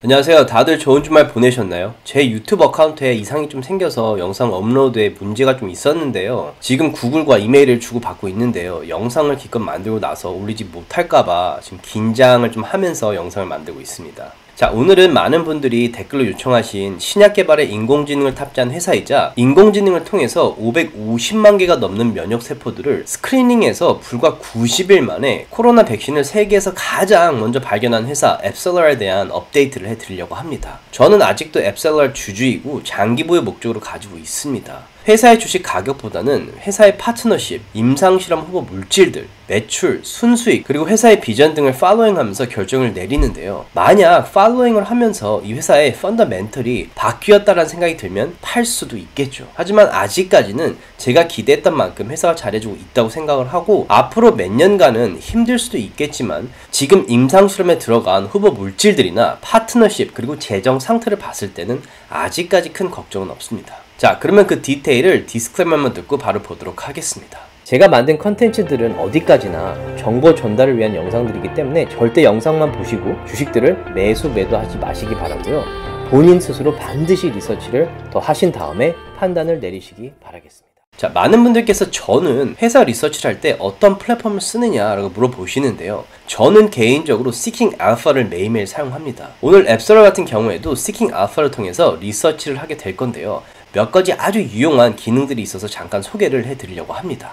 안녕하세요. 다들 좋은 주말 보내셨나요? 제 유튜브 어카운트에 이상이 좀 생겨서 영상 업로드에 문제가 좀 있었는데요. 지금 구글과 이메일을 주고받고 있는데요. 영상을 기껏 만들고 나서 올리지 못할까봐 지금 긴장을 좀 하면서 영상을 만들고 있습니다. 자, 오늘은 많은 분들이 댓글로 요청하신 신약 개발에 인공지능을 탑재한 회사이자 인공지능을 통해서 550만 개가 넘는 면역세포들을 스크리닝해서 불과 90일 만에 코로나 백신을 세계에서 가장 먼저 발견한 회사 앱셀러에 대한 업데이트를 해드리려고 합니다. 저는 아직도 앱셀러 주주이고 장기보유 목적으로 가지고 있습니다. 회사의 주식 가격보다는 회사의 파트너십, 임상실험 후보 물질들, 매출, 순수익, 그리고 회사의 비전 등을 팔로잉하면서 결정을 내리는데요. 만약 팔로잉을 하면서 이 회사의 펀더멘털이 바뀌었다는 생각이 들면 팔 수도 있겠죠. 하지만 아직까지는 제가 기대했던 만큼 회사가 잘해주고 있다고 생각을 하고 앞으로 몇 년간은 힘들 수도 있겠지만 지금 임상실험에 들어간 후보 물질들이나 파트너십 그리고 재정 상태를 봤을 때는 아직까지 큰 걱정은 없습니다. 자, 그러면 그 디테일을 디스클레이머만 듣고 바로 보도록 하겠습니다. 제가 만든 컨텐츠들은 어디까지나 정보 전달을 위한 영상들이기 때문에 절대 영상만 보시고 주식들을 매수하지 마시기 바라고요. 본인 스스로 반드시 리서치를 더 하신 다음에 판단을 내리시기 바라겠습니다. 자, 많은 분들께서 저는 회사 리서치를 할 때 어떤 플랫폼을 쓰느냐라고 물어보시는데요. 저는 개인적으로 Seeking Alpha를 매일매일 사용합니다. 오늘 앱셀러 같은 경우에도 Seeking Alpha를 통해서 리서치를 하게 될 건데요. 몇 가지 아주 유용한 기능들이 있어서 잠깐 소개를 해드리려고 합니다.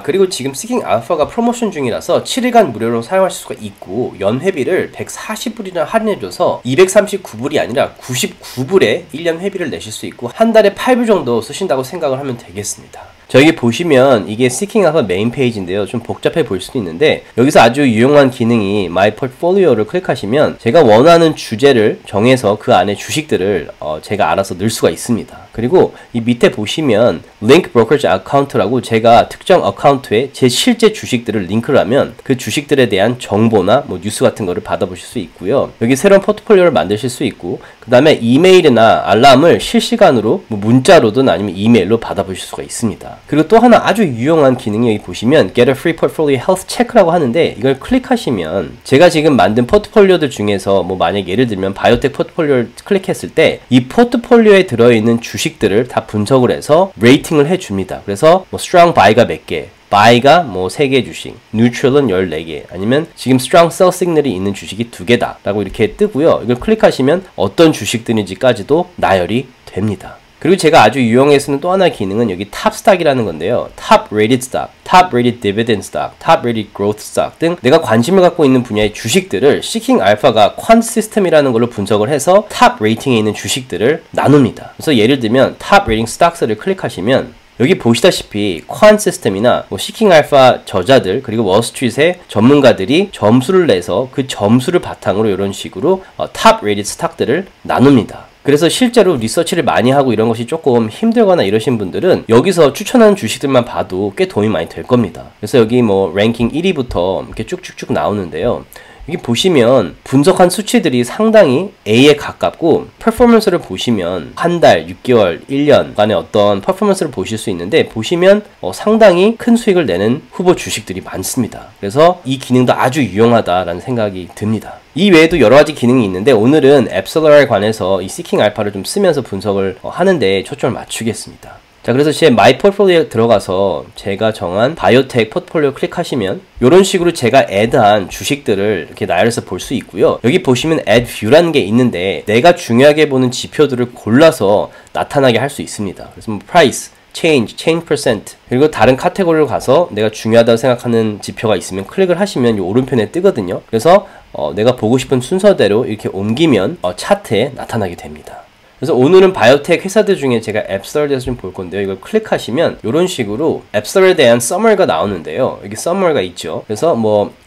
그리고 지금 Seeking Alpha가 프로모션 중이라서 7일간 무료로 사용하실 수가 있고 연회비를 140불이나 할인해줘서 239불이 아니라 99불에 1년 회비를 내실 수 있고 한 달에 8불 정도 쓰신다고 생각을 하면 되겠습니다. 여기 보시면 이게 Seeking Alpha 메인 페이지인데요. 좀 복잡해 보일 수도 있는데 여기서 아주 유용한 기능이 My Portfolio를 클릭하시면 제가 원하는 주제를 정해서 그 안에 주식들을 제가 알아서 넣을 수가 있습니다. 그리고 이 밑에 보시면 Link Brokerage Account라고 제가 특정 어카운트에 제 실제 주식들을 링크를 하면 그 주식들에 대한 정보나 뉴스 같은 거를 받아보실 수 있고요. 여기 새로운 포트폴리오를 만드실 수 있고 그 다음에 이메일이나 알람을 실시간으로 문자로든 아니면 이메일로 받아보실 수가 있습니다. 그리고 또 하나 아주 유용한 기능이 여기 보시면 Get a Free Portfolio Health Check라고 하는데 이걸 클릭하시면 제가 지금 만든 포트폴리오들 중에서 만약 예를 들면 바이오텍 포트폴리오를 클릭했을 때 이 포트폴리오에 들어있는 주식들을 다 분석을 해서 레이팅을 해줍니다. 그래서 Strong Buy가 몇 개, Buy가 3개 주식, Neutral은 14개, 아니면 지금 Strong Sell Signal이 있는 주식이 2개다 라고 이렇게 뜨고요. 이걸 클릭하시면 어떤 주식들인지까지도 나열이 됩니다. 그리고 제가 아주 유용하게 쓰는 또 하나의 기능은 여기 탑스탁이라는 건데요. Top Rated Stock, Top Rated Dividend Stock, Top Rated Growth Stock 등 내가 관심을 갖고 있는 분야의 주식들을 Seeking Alpha가 퀀트 시스템이라는 걸로 분석을 해서 탑 레이팅에 있는 주식들을 나눕니다. 그래서 예를 들면 Top Rating Stocks를 클릭하시면 여기 보시다시피 퀀트 시스템이나 Seeking Alpha 저자들 그리고 월스트리트의 전문가들이 점수를 내서 그 점수를 바탕으로 이런 식으로 탑 레이티드 스탁들을 나눕니다. 그래서 실제로 리서치를 많이 하고 이런 것이 조금 힘들거나 이러신 분들은 여기서 추천하는 주식들만 봐도 꽤 도움이 많이 될 겁니다. 그래서 여기 랭킹 1위부터 이렇게 쭉쭉쭉 나오는데요. 여기 보시면 분석한 수치들이 상당히 A에 가깝고 퍼포먼스를 보시면 한 달, 6개월, 1년 간의 어떤 퍼포먼스를 보실 수 있는데 보시면 상당히 큰 수익을 내는 후보 주식들이 많습니다. 그래서 이 기능도 아주 유용하다라는 생각이 듭니다. 이 외에도 여러 가지 기능이 있는데 오늘은 앱셀러에 관해서 이 Seeking Alpha를 좀 쓰면서 분석을 하는데 초점을 맞추겠습니다. 자, 그래서 제 마이 포트폴리오에 들어가서 제가 정한 바이오텍 포트폴리오 클릭하시면 이런 식으로 제가 애드한 주식들을 이렇게 나열해서 볼 수 있고요. 여기 보시면 Add View라는 게 있는데 내가 중요하게 보는 지표들을 골라서 나타나게 할 수 있습니다. 그래서 Price, Change, Change Percent 그리고 다른 카테고리로 가서 내가 중요하다고 생각하는 지표가 있으면 클릭을 하시면 이 오른편에 뜨거든요. 그래서 내가 보고 싶은 순서대로 이렇게 옮기면 차트에 나타나게 됩니다. 그래서 오늘은 바이오텍 회사들 중에 제가 앱셀러에 대해서 좀 볼 건데요. 이걸 클릭하시면 이런 식으로 앱셀러에 대한 서머리가 나오는데요. 여기 서머리가 있죠. 그래서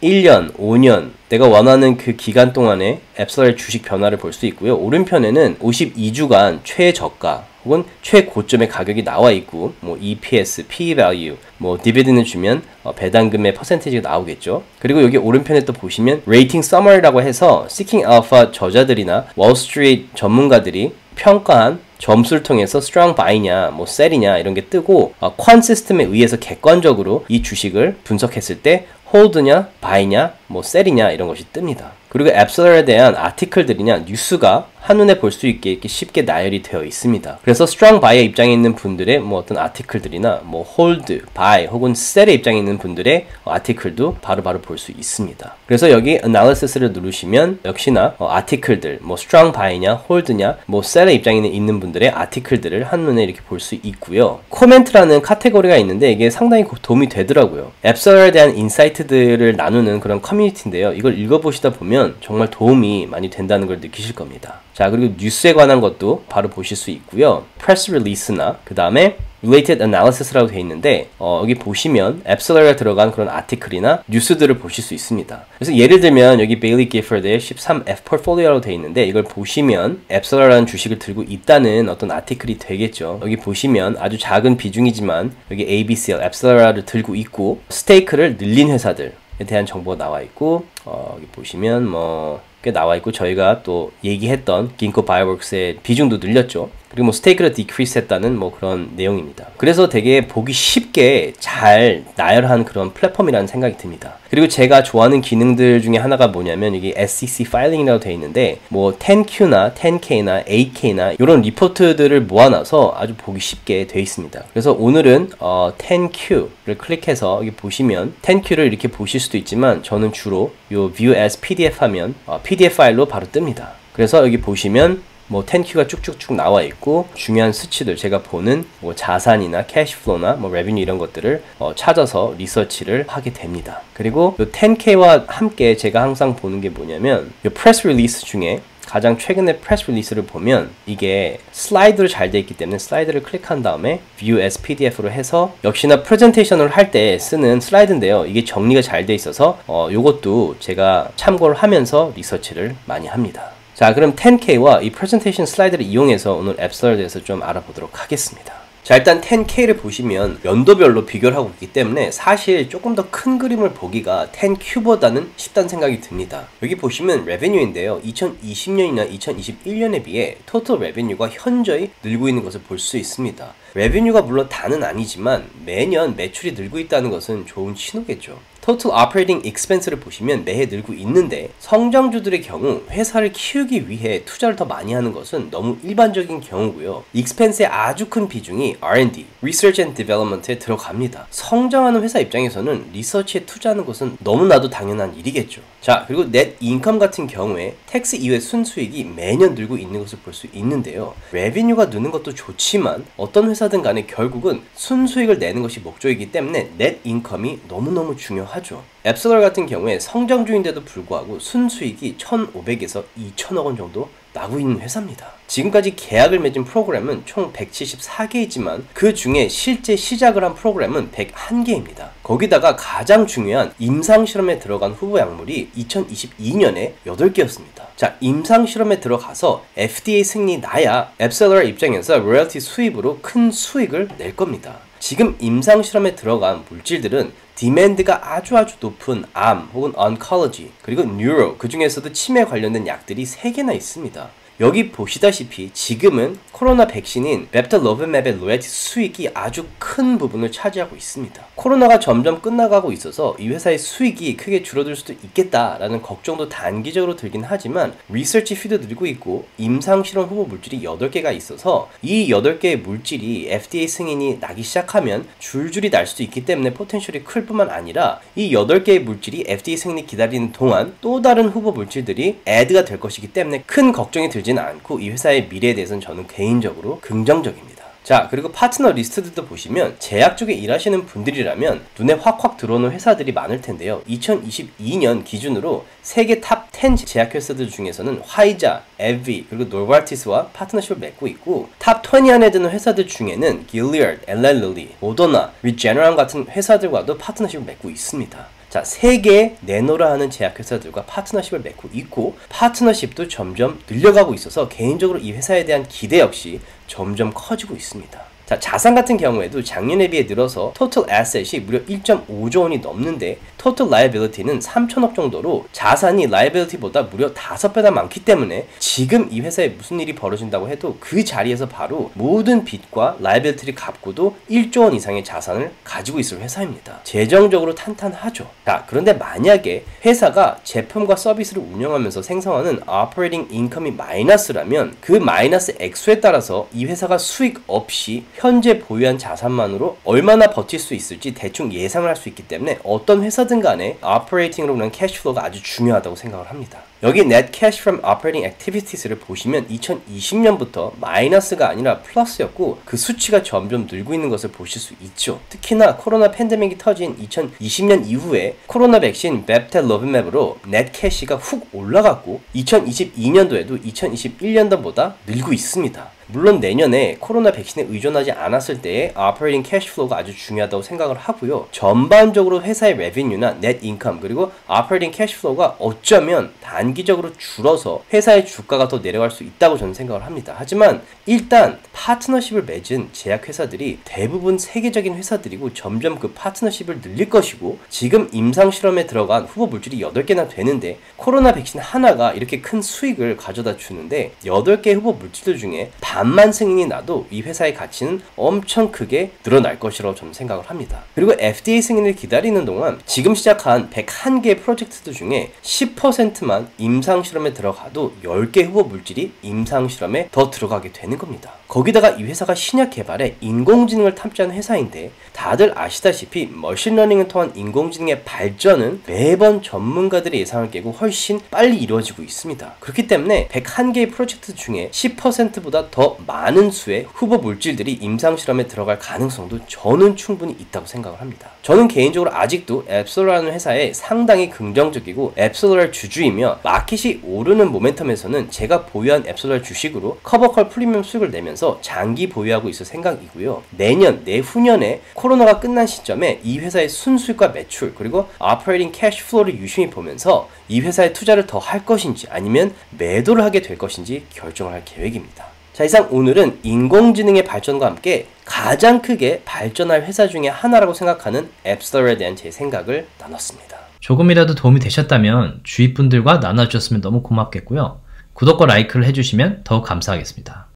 1년, 5년 내가 원하는 그 기간 동안에 앱셀러의 주식 변화를 볼 수 있고요. 오른편에는 52주간 최저가 혹은 최고점의 가격이 나와 있고 EPS, PE value, 디비던드 주면 배당금의 퍼센티지가 나오겠죠. 그리고 여기 오른편에 또 보시면 레이팅 서머리라고 해서 Seeking Alpha 저자들이나 월스트리트 전문가들이 평가한 점수를 통해서 strong buy냐, sell이냐 이런 게 뜨고 퀀트 시스템에 의해서 객관적으로 이 주식을 분석했을 때 hold냐, buy냐, 뭐 sell이냐 이런 것이 뜹니다. 그리고 앱셀러에 대한 아티클들이냐 뉴스가 한눈에 볼 수 있게 이렇게 쉽게 나열이 되어 있습니다. 그래서 strong buy의 입장에 있는 분들의 뭐 어떤 아티클들이나 뭐 hold, buy 혹은 sell의 입장에 있는 분들의 아티클도 바로바로 볼 수 있습니다. 그래서 여기 analysis를 누르시면 역시나 아티클들, 뭐 strong buy냐, hold냐, 뭐 sell의 입장에 있는 분들의 아티클들을 한눈에 이렇게 볼 수 있고요. 코멘트라는 카테고리가 있는데 이게 상당히 도움이 되더라고요. 앱셀러에 대한 인사이트들을 나누는 그런 커뮤니티인데요. 이걸 읽어보시다 보면 정말 도움이 많이 된다는 걸 느끼실 겁니다. 자, 그리고 뉴스에 관한 것도 바로 보실 수 있고요. 프레스 릴리스나 그 다음에 related analysis라고 되어 있는데 여기 보시면 앱셀러에 들어간 그런 아티클이나 뉴스들을 보실 수 있습니다. 그래서 예를 들면 여기 베일리 기퍼드의 13F 포트폴리오라고 되어 있는데 이걸 보시면 앱셀러라는 주식을 들고 있다는 어떤 아티클이 되겠죠. 여기 보시면 아주 작은 비중이지만 여기 ABCL 앱셀러를 들고 있고 스테이크를 늘린 회사들에 대한 정보가 나와 있고 여기 보시면 뭐 꽤 나와 있고 저희가 또 얘기했던 긴코 바이오웍스의 비중도 늘렸죠. 그리고 뭐 스테이크를 디크리스 했다는 뭐 그런 내용입니다. 그래서 되게 보기 쉽게 잘 나열한 그런 플랫폼이라는 생각이 듭니다. 그리고 제가 좋아하는 기능들 중에 하나가 뭐냐면 이게 SEC 파일링이라고 되어 있는데 뭐 10Q나 10K나 8K나 이런 리포트들을 모아놔서 아주 보기 쉽게 되어 있습니다. 그래서 오늘은 10Q를 클릭해서 여기 보시면 10Q를 이렇게 보실 수도 있지만 저는 주로 요 View as PDF 하면 PDF 파일로 바로 뜹니다. 그래서 여기 보시면 뭐 10Q가 쭉쭉쭉 나와 있고 중요한 수치들 제가 보는 뭐 자산이나 캐시플로나 뭐 레비뉴 이런 것들을 찾아서 리서치를 하게 됩니다. 그리고 이 10K와 함께 제가 항상 보는 게 뭐냐면 이 프레스 릴리스 중에 가장 최근에 프레스 릴리스를 보면 이게 슬라이드로 잘 되어 있기 때문에 슬라이드를 클릭한 다음에 View as PDF로 해서 역시나 프레젠테이션을 할 때 쓰는 슬라이드인데요. 이게 정리가 잘 되어 있어서 요것도 제가 참고를 하면서 리서치를 많이 합니다. 자, 그럼 10K와 이 프레젠테이션 슬라이드를 이용해서 오늘 앱셀러에 대해서 좀 알아보도록 하겠습니다. 자, 일단 10K를 보시면 연도별로 비교를 하고 있기 때문에 사실 조금 더 큰 그림을 보기가 10Q보다는 쉽다는 생각이 듭니다. 여기 보시면 레베뉴인데요. 2020년이나 2021년에 비해 토탈 레베뉴가 현저히 늘고 있는 것을 볼 수 있습니다. 레베뉴가 물론 다는 아니지만 매년 매출이 늘고 있다는 것은 좋은 신호겠죠. Total Operating Expense를 보시면 매해 늘고 있는데 성장주들의 경우 회사를 키우기 위해 투자를 더 많이 하는 것은 너무 일반적인 경우고요. Expense의 아주 큰 비중이 R&D, Research and Development에 들어갑니다. 성장하는 회사 입장에서는 리서치에 투자하는 것은 너무나도 당연한 일이겠죠. 자, 그리고 Net Income 같은 경우에 텍스 이외 순수익이 매년 늘고 있는 것을 볼 수 있는데요. 레비뉴가 느는 것도 좋지만 어떤 회사든 간에 결국은 순수익을 내는 것이 목적이기 때문에 Net Income이 너무너무 중요하죠. 앱셀러 같은 경우에 성장주인데도 불구하고 순수익이 1,500에서 2,000억 원 정도 나고 있는 회사입니다. 지금까지 계약을 맺은 프로그램은 총 174개이지만 그 중에 실제 시작을 한 프로그램은 101개입니다. 거기다가 가장 중요한 임상실험에 들어간 후보 약물이 2022년에 8개였습니다. 자, 임상실험에 들어가서 FDA 승인이 나야 앱셀러 입장에서 로열티 수입으로 큰 수익을 낼 겁니다. 지금 임상실험에 들어간 물질들은 디맨드가 아주 높은 암 혹은 oncology 그리고 뉴로 그 중에서도 치매 관련된 약들이 3개나 있습니다. 여기 보시다시피 지금은 코로나 백신인 베프탈로브맵의 로열티 수익이 아주 큰 부분을 차지하고 있습니다. 코로나가 점점 끝나가고 있어서 이 회사의 수익이 크게 줄어들 수도 있겠다라는 걱정도 단기적으로 들긴 하지만 리서치 피도 늘고 있고 임상실험 후보 물질이 8개가 있어서 이 8개의 물질이 FDA 승인이 나기 시작하면 줄줄이 날 수도 있기 때문에 포텐셜이 클 뿐만 아니라 이 8개의 물질이 FDA 승인이 기다리는 동안 또 다른 후보 물질들이 애드가 될 것이기 때문에 큰 걱정이 들지는 않고 이 회사의 미래에 대해서는 저는 개인적으로 긍정적입니다. 자, 그리고 파트너 리스트들도 보시면 제약 쪽에 일하시는 분들이라면 눈에 확확 들어오는 회사들이 많을 텐데요. 2022년 기준으로 세계 탑 10 제약회사들 중에서는 화이자, 에비, 그리고 노바티스와 파트너십을 맺고 있고 탑 20 안에 드는 회사들 중에는 길리어드, 엘렐릴리, 모더나, 리제너런 같은 회사들과도 파트너십을 맺고 있습니다. 자, 3개의 내노라 하는 제약회사들과 파트너십을 맺고 있고 파트너십도 점점 늘려가고 있어서 개인적으로 이 회사에 대한 기대 역시 점점 커지고 있습니다. 자, 자산 같은 경우에도 작년에 비해 늘어서 토탈 애셋이 무려 1.5조 원이 넘는데 total liability는 3천억 정도로 자산이 liability보다 무려 5배나 많기 때문에 지금 이 회사에 무슨 일이 벌어진다고 해도 그 자리에서 바로 모든 빚과 liability를 갚고도 1조 원 이상의 자산을 가지고 있을 회사입니다. 재정적으로 탄탄하죠. 자, 그런데 만약에 회사가 제품과 서비스를 운영하면서 생성하는 operating income이 마이너스라면 그 마이너스 액수에 따라서 이 회사가 수익 없이 현재 보유한 자산만으로 얼마나 버틸 수 있을지 대충 예상을 할 수 있기 때문에 어떤 회사든 간에 operating으로 오는 캐시플로우가 아주 중요하다고 생각을 합니다. 여기 net cash from operating activities를 보시면 2020년부터 마이너스가 아니라 플러스였고 그 수치가 점점 늘고 있는 것을 보실 수 있죠. 특히나 코로나 팬데믹이 터진 2020년 이후에 코로나 백신 베프텔로비맵으로 net cash가 훅 올라갔고 2022년도에도 2021년도보다 늘고 있습니다. 물론 내년에 코로나 백신에 의존하지 않았을 때의 operating cash flow가 아주 중요하다고 생각을 하고요. 전반적으로 회사의 revenue나 net income 그리고 operating cash flow가 어쩌면 단기적으로 줄어서 회사의 주가가 더 내려갈 수 있다고 저는 생각을 합니다. 하지만 일단 파트너십을 맺은 제약회사들이 대부분 세계적인 회사들이고 점점 그 파트너십을 늘릴 것이고 지금 임상실험에 들어간 후보 물질이 8개나 되는데 코로나 백신 하나가 이렇게 큰 수익을 가져다 주는데 8개 후보 물질들 중에 반만 승인이 나도 이 회사의 가치는 엄청 크게 늘어날 것이라고 저는 생각을 합니다. 그리고 FDA 승인을 기다리는 동안 지금 시작한 101개 프로젝트들 중에 10%만 임상실험에 들어가도 10개 후보 물질이 임상실험에 더 들어가게 되는 겁니다. 거기다가 이 회사가 신약 개발에 인공지능을 탑재한 회사인데 다들 아시다시피 머신러닝을 통한 인공지능의 발전은 매번 전문가들의 예상을 깨고 훨씬 빨리 이루어지고 있습니다. 그렇기 때문에 101개의 프로젝트 중에 10%보다 더 많은 수의 후보 물질들이 임상실험에 들어갈 가능성도 저는 충분히 있다고 생각을 합니다. 저는 개인적으로 아직도 앱솔라라는 회사에 상당히 긍정적이고 앱솔라를 주주이며 마켓이 오르는 모멘텀에서는 제가 보유한 앱솔라 주식으로 커버콜 프리미엄 수익을 내면서 장기 보유하고 있을 생각이고요. 내년, 내후년에 코로나가 끝난 시점에 이 회사의 순수익과 매출 그리고 operating cash flow를 유심히 보면서 이 회사에 투자를 더 할 것인지 아니면 매도를 하게 될 것인지 결정을 할 계획입니다. 자, 이상 오늘은 인공지능의 발전과 함께 가장 크게 발전할 회사 중에 하나라고 생각하는 앱솔라에 대한 제 생각을 나눴습니다. 조금이라도 도움이 되셨다면 주위 분들과 나눠주셨으면 너무 고맙겠고요. 구독과 라이크를 해주시면 더욱 감사하겠습니다.